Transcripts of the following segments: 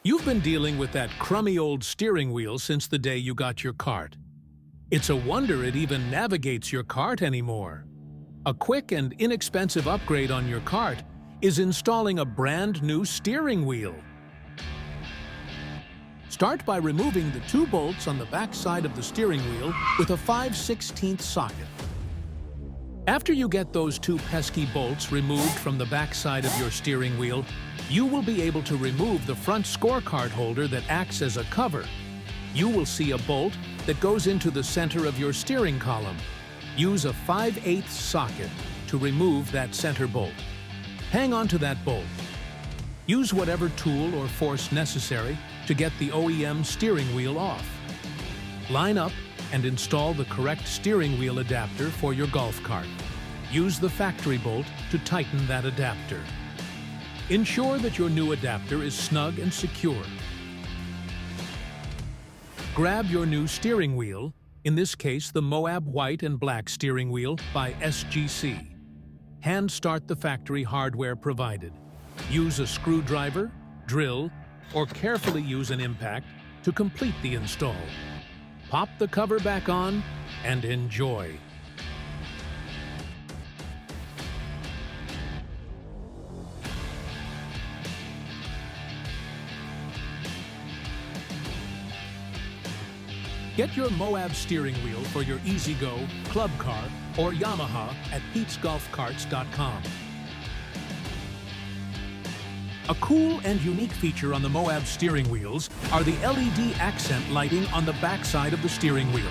You've been dealing with that crummy old steering wheel since the day you got your cart. It's a wonder it even navigates your cart anymore. A quick and inexpensive upgrade on your cart is installing a brand new steering wheel. Start by removing the 2 bolts on the back side of the steering wheel with a 5/16 socket. After you get those 2 pesky bolts removed from the back side of your steering wheel, you will be able to remove the front scorecard holder that acts as a cover. You will see a bolt that goes into the center of your steering column. Use a 5/8 socket to remove that center bolt. Hang on to that bolt. Use whatever tool or force necessary to get the OEM steering wheel off. Line up and install the correct steering wheel adapter for your golf cart. Use the factory bolt to tighten that adapter. Ensure that your new adapter is snug and secure. Grab your new steering wheel, in this case the Moab white and black steering wheel by SGC. Hand start the factory hardware provided. Use a screwdriver, drill, or carefully use an impact to complete the install. Pop the cover back on and enjoy. Get your Moab steering wheel for your E-Z-Go, Club Car, or Yamaha at PetesGolfCarts.com. A cool and unique feature on the Moab steering wheels are the LED accent lighting on the backside of the steering wheel.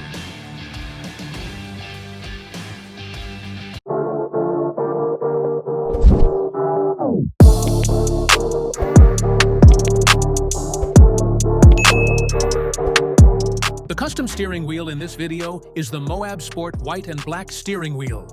The custom steering wheel in this video is the Moab Sport white and black steering wheel.